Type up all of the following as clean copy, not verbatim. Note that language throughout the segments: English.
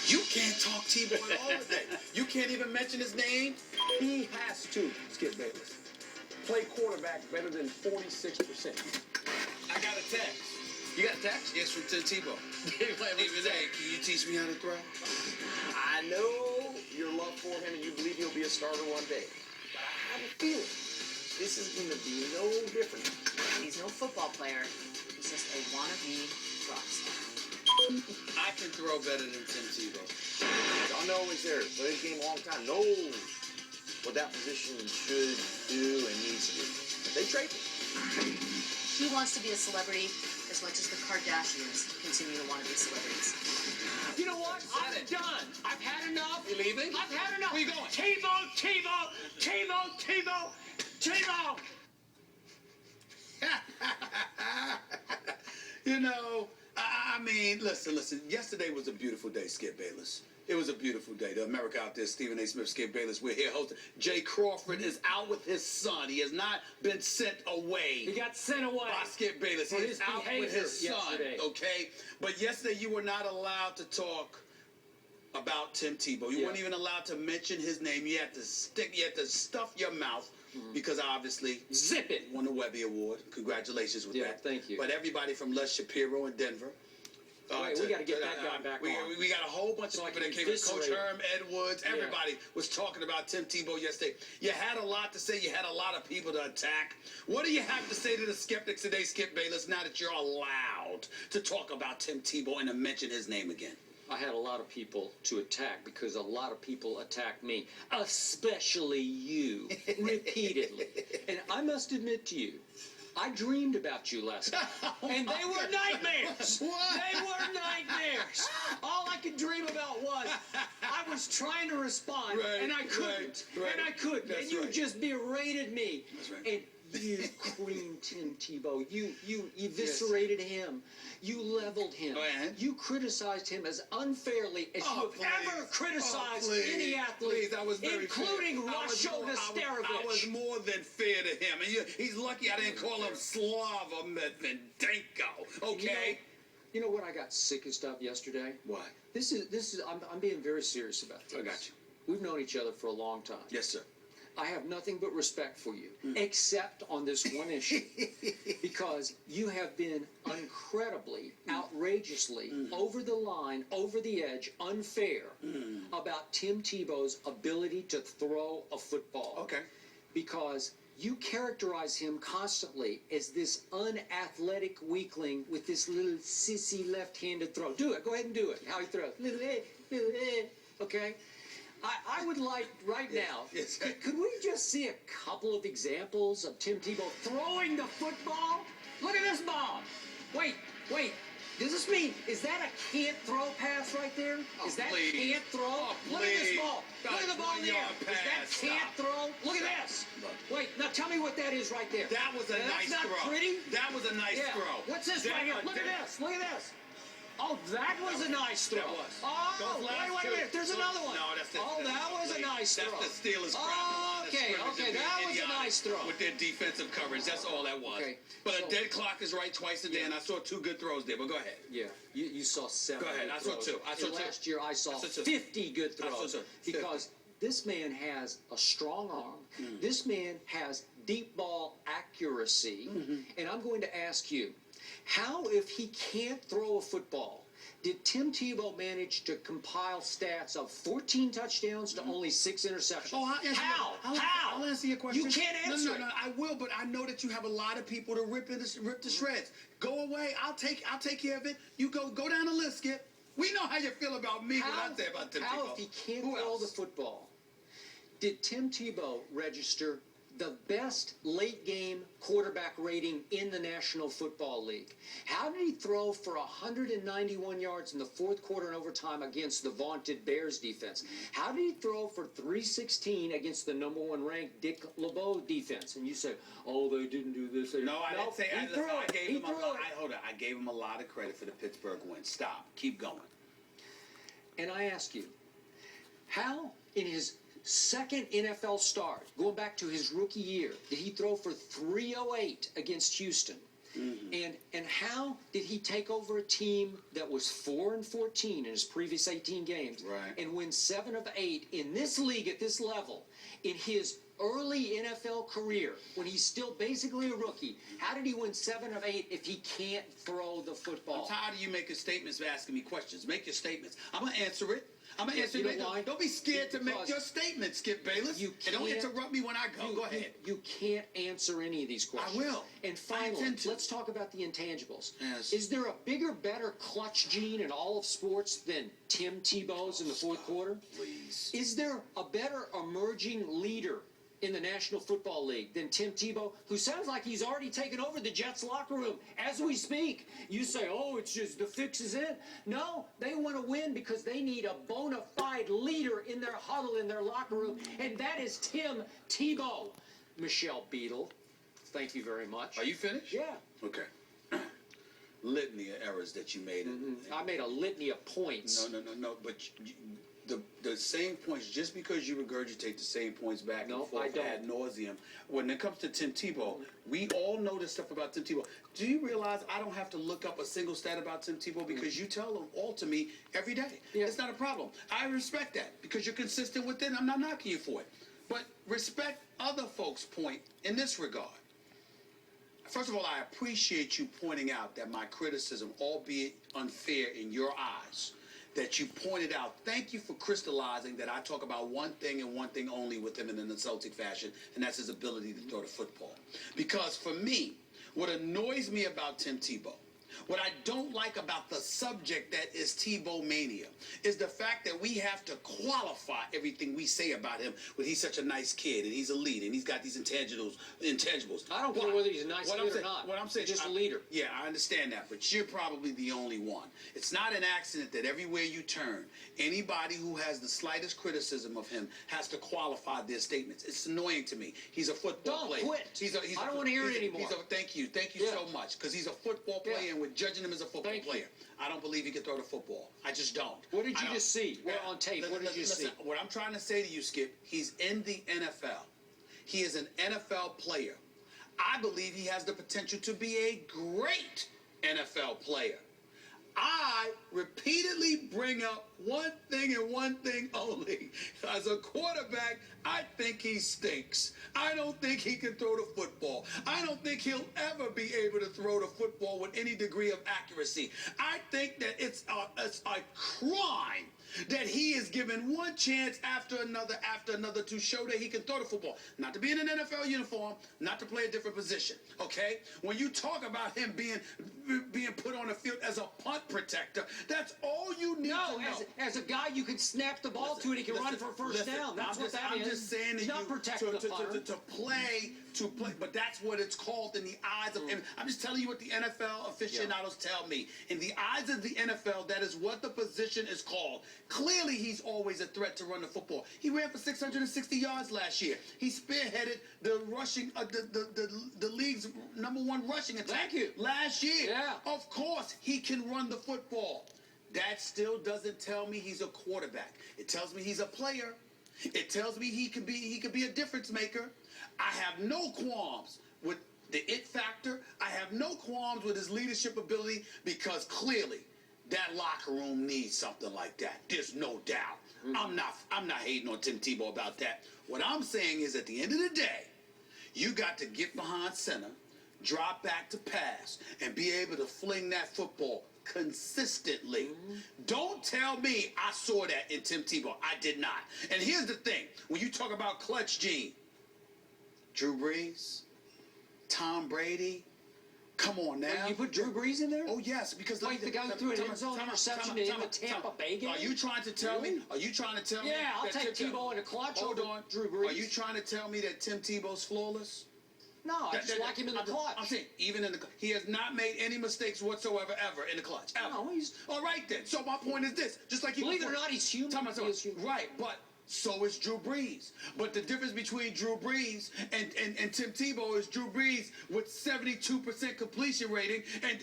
You can't talk Tebow at all today. You can't even mention his name. He has to, Skip Bayless, play quarterback better than 46%. I got a text. You got a text? Yes, from Tebow. Hey, can you teach me how to throw? I know your love for him and you believe he'll be a starter one day. But I have a feeling this is going to be no different. He's no football player. He's just a wannabe rock star. I can throw better than Tim Tebow. Y'all know he's there. Played the game a long time. Knows what that position should do and needs to do. They trade him. He wants to be a celebrity as much as the Kardashians continue to want to be celebrities. You know what? I'm done. I've had enough. You leaving? I've had enough. Where you going? Tebow, Tebow, Tebow, Tebow, Tebow. You know, I mean, listen. Yesterday was a beautiful day, Skip Bayless. It was a beautiful day. The America out there, Stephen A. Smith, Skip Bayless. We're here hosting. Jay Crawford is out with his son. He has not been sent away. He got sent away By Skip Bayless. He for is his out with his son. yesterday. Okay? But yesterday you were not allowed to talk about Tim Tebow. You weren't even allowed to mention his name. You had to stuff your mouth. Because obviously, Zip it. Won the Webby Award. Congratulations with that. Thank you. But everybody from Les Shapiro in Denver. Wait, we got to get that guy back on. We got a whole bunch of people that came. Coach Herm, Ed Woods, everybody was talking about Tim Tebow yesterday. You had a lot to say. You had a lot of people to attack. What do you have to say to the skeptics today, Skip Bayless, now that you're allowed to talk about Tim Tebow and to mention his name again? I had a lot of people to attack because a lot of people attacked me, especially you, repeatedly. And I must admit to you, I dreamed about you last night. And they were nightmares. What? They were nightmares. All I could dream about was I was trying to respond, and I couldn't. Right. And I couldn't. That's and you right. just berated me. That's right. And you creamed Tim Tebow. You eviscerated him. You leveled him. And? You criticized him as unfairly as you have ever criticized any athlete, I was very including fair. Rasho Nesterovich. I was more than fair to him. And he's lucky I didn't call him Slava Medvedenko. Okay? You know what I got sickest of yesterday? What? This is. I'm being very serious about this. I got you. We've known each other for a long time. Yes, sir. I have nothing but respect for you, except on this one issue, because you have been incredibly, outrageously, over the line, over the edge, unfair about Tim Tebow's ability to throw a football. Okay. Because you characterize him constantly as this unathletic weakling with this little sissy left-handed throw. Do it. Go ahead and do it. How he throws. Okay? I would like, right now, Yes. could we just see a couple of examples of Tim Tebow throwing the football? Look at this ball. Wait. Does this mean, is that a can't throw pass right there? Is that please. can't throw? Oh, Look at this please. ball. Look at the ball there. Yard Is that pass. can't Stop. throw? Look at this. Wait, now tell me what that is right there. That was a nice That's throw. not pretty. That was a nice Yeah. throw. What's this right here? Look at this. Look at this. Oh, that was a nice throw. That was. Oh, Those last wait a minute. There's two- another one. No, that's the. Oh, that was a nice throw. That's the Steelers. Oh, okay, that was a nice throw. With their defensive coverage, that's all that was. Okay, But so- a dead clock is right twice a day, and I saw two good throws there. But go ahead. Yeah, you saw 7 Go ahead. good I saw throws. two. I saw And two. last year I saw I saw two. 50 good I saw throws. two. Because this man has a strong arm. This man has deep ball accuracy. And I'm going to ask you, how, if he can't throw a football, did Tim Tebow manage to compile stats of 14 touchdowns to only 6 interceptions? Oh, I'll answer How? How? I'll answer your question. You can't answer it. No, I will, but I know that you have a lot of people to rip to shreds. Go away. I'll take care of it. You go down the list, Skip. We know how you feel about me. What I say about Tim Tebow. How, if he can't Who throw else? the football, did Tim Tebow register the best late game quarterback rating in the National Football League? How did he throw for 191 yards in the fourth quarter and overtime against the vaunted Bears defense? How did he throw for 316 against the #1 ranked Dick LeBeau defense? And you say, oh, they didn't do this. No, I didn't say. He threw it. He He threw it. Hold on. I gave him a lot of credit for the Pittsburgh win. Stop. Keep going. And I ask you, how in his second NFL start, going back to his rookie year, did he throw for 308 against Houston? And how did he take over a team that was 4-14 in his previous 18 games and win 7 of 8 in this league at this level in his early NFL career when he's still basically a rookie? How did he win 7 of 8 if he can't throw the football? I'm tired of you making statements and asking me questions. Make your statements. I'm going to answer it. I'm going to answer you it. know why? Don't be scared to make your statement, Skip Bayless. You And don't can't- interrupt me when I go. Go ahead. You can't answer any of these questions. I will. And I finally, intend to. let's talk about the intangibles. Yes. Is there a bigger, better clutch gene in all of sports than Tim Tebow's in the fourth quarter? Please. Is there a better emerging leader in the National Football League than Tim Tebow, who sounds like he's already taken over the Jets locker room as we speak? You say, oh, it's just the fix is in. No, they want to win because they need a bona fide leader in their huddle, in their locker room, and that is Tim Tebow. Michelle Beadle, thank you very much. Are you finished? Yeah. Okay. Litany of errors that you made. I made a litany of points. No. But the same points, just because you regurgitate the same points back No, and forth I don't. ad nauseum, when it comes to Tim Tebow, we all know this stuff about Tim Tebow. Do you realize I don't have to look up a single stat about Tim Tebow because you tell them all to me every day? Yeah. It's not a problem. I respect that because you're consistent with it. I'm not knocking you for it. But respect other folks' point in this regard. First of all, I appreciate you pointing out that my criticism, albeit unfair in your eyes, that you pointed out. Thank you for crystallizing that I talk about one thing and one thing only with him in an insulting fashion, and that's his ability to throw the football. Because for me, what annoys me about Tim Tebow, what I don't like about the subject that is Tebow mania, is the fact that we have to qualify everything we say about him when he's such a nice kid and he's a lead and he's got these intangibles. I don't care whether he's a nice What kid I'm or not. What I'm saying, He's just a leader. Yeah, I understand that, but you're probably the only one. It's not an accident that everywhere you turn, anybody who has the slightest criticism of him has to qualify their statements. It's annoying to me. He's a football Don't player. quit. I don't wanna hear it anymore. Thank you Yeah. so much, because he's a football player, Yeah. and we're judging him as a football Thank you. player. I don't believe he can throw the football. I just don't. What did I you don't. just see? What on tape? What did you see? What I'm trying to say to you, Skip, he's in the NFL. He is an NFL player. I believe he has the potential to be a great NFL player. I repeatedly bring up one thing and one thing only. As a quarterback, I think he stinks. I don't think he can throw the football. I don't think he'll ever be able to throw the football with any degree of accuracy. I think that it's a crime that he is given one chance after another to show that he can throw the football. Not to be in an NFL uniform, not to play a different position, okay? When you talk about him being put on the field as a punt protector, that's all you need to know. As a guy you can snap the ball to and he can run for a first down. That's what that is. I'm just saying He's to not you protecting the punter. to play, but that's what it's called in the eyes of. And I'm just telling you what the NFL aficionados tell me. In the eyes of the NFL, that is what the position is called. Clearly, he's always a threat to run the football. He ran for 660 yards last year. He spearheaded the rushing, the league's #1 rushing attack. Thank you. Last year. Yeah. Of course, he can run the football. That still doesn't tell me he's a quarterback. It tells me he's a player. It tells me he could be a difference maker. I have no qualms with the it factor. I have no qualms with his leadership ability because clearly that locker room needs something like that. There's no doubt. I'm not hating on Tim Tebow about that. What I'm saying is at the end of the day, you got to get behind center, drop back to pass, and be able to fling that football consistently. Don't tell me I saw that in Tim Tebow. I did not. And here's the thing. When you talk about clutch gene, Drew Brees, Tom Brady, come on now. Wait, you put Drew Brees in there? Oh, yes, because... Wait, the guy who threw an end zone interception in the Tampa Bay game? Are you trying to tell me... Really? Are you trying to tell me... Yeah, I'll that take Tebow in a clutch Hold over on. Drew Brees. Are you trying to tell me that Tim Tebow's flawless? No, I just like him in the clutch. I'm saying, even in the... He has not made any mistakes whatsoever, ever, in the clutch. Ever. No, he's... All right, then. So my point is this. Just like... Believe it or not, he's human. Time out, He is human. Right, but... So is Drew Brees. But the difference between Drew Brees and Tim Tebow is Drew Brees with 72% completion rating and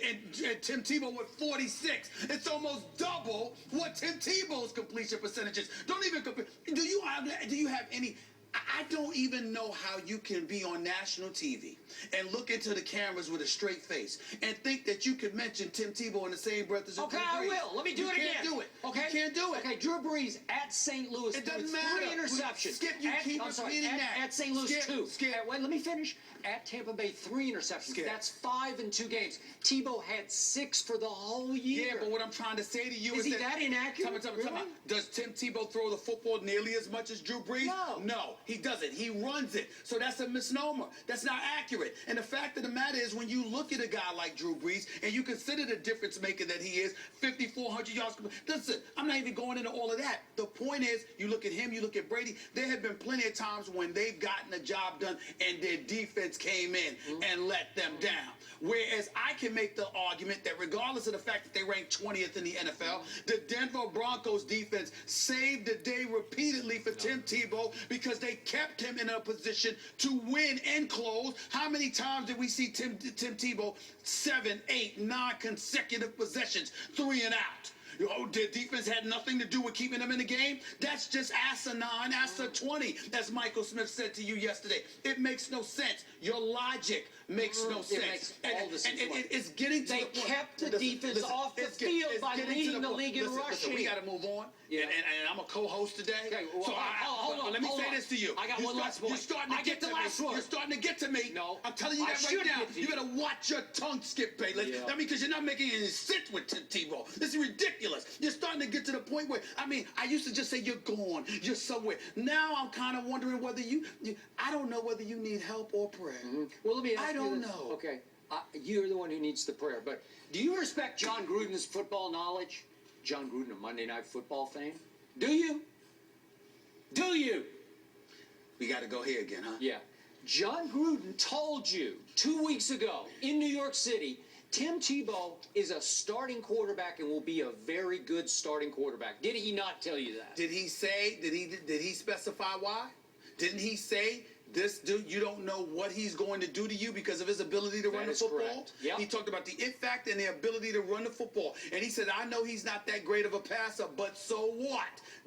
Tim Tebow with 46. It's almost double what Tim Tebow's completion percentage is. Don't even compare. Do you have any... I don't even know how you can be on national TV and look into the cameras with a straight face and think that you could mention Tim Tebow in the same breath as Okay, Drew I Brees. will. Let me do it again. You can't do it. Okay, You can't do it. Okay, Drew Brees at St. Louis. It doesn't with matter. 3 interceptions. Skip, you keep repeating that. At St. Louis, Skip, 2. Skip. Wait, let me finish. At Tampa Bay, 3 interceptions. Skip. That's 5 in 2 games. Tebow had 6 for the whole year. Yeah, but what I'm trying to say to you Is he that inaccurate? Tell me. Does Tim Tebow throw the football nearly as much as Drew Brees? No, he doesn't. He runs it. So that's a misnomer. That's not accurate. And the fact of the matter is, when you look at a guy like Drew Brees and you consider the difference maker that he is, 5,400 yards. Listen, I'm not even going into all of that. The point is, you look at him, you look at Brady. There have been plenty of times when they've gotten the job done and their defense came in and let them down. Whereas I can make the argument that regardless of the fact that they ranked 20th in the NFL, the Denver Broncos defense saved the day repeatedly for Tim Tebow because they kept him in a position to win and close. How many times did we see Tim Tebow 7, 8, 9 consecutive possessions, 3 and out? Oh, the defense had nothing to do with keeping them in the game? That's just asinine, 20, as Michael Smith said to you yesterday. It makes no sense. Your logic makes no sense. It makes all the sense. It's getting to They the point. kept the defense off the field by leading the league in rushing. We got to move on. Yeah. And I'm a co-host today. Okay, well, so hold on. Let me say this to you. I got one last point. You're starting to I get the last me. word. You're starting to get to me. No. I'm telling you I that right should now. get to You you. better watch your tongue, Skip Bayless. Yeah. I mean, because you're not making any sense with Tim Tebow. This is ridiculous. You're starting to get to the point where, I used to just say you're gone. You're somewhere. Now I'm kind of wondering whether I don't know whether you need help or prayer. Well, let me ask I you don't this. know. Okay, you're the one who needs the prayer. But do you respect John Gruden's football knowledge? John Gruden of Monday Night Football fame? Do you? Do you? We got to go here again, huh? Yeah. John Gruden told you 2 weeks ago in New York City, Tim Tebow is a starting quarterback and will be a very good starting quarterback. Did he not tell you that? Did he say, did he specify why? Didn't he say, this dude, you don't know what he's going to do to you because of his ability to run the football? Correct. Yep. He talked about the it factor and the ability to run the football. And he said, I know he's not that great of a passer, but so what?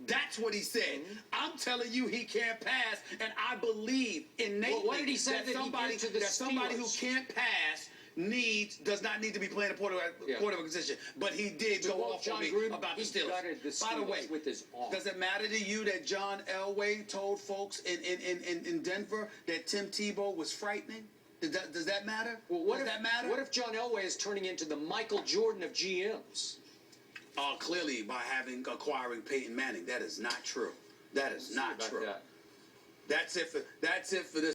That's what he said. I'm telling you he can't pass, and I believe innately Well, what did he say that somebody, he did to the somebody who Steelers? can't pass does not need to be playing a quarterback position. But he did go off John on me Gruden, about the he Steelers. gutted the By the Steelers way, with his arm. does it matter to you that John Elway told folks in Denver that Tim Tebow was frightening? Does that matter? Well, does that matter? What if John Elway is turning into the Michael Jordan of GMs? Clearly by acquiring Peyton Manning. That is not true. That is not true. That. That's it for this.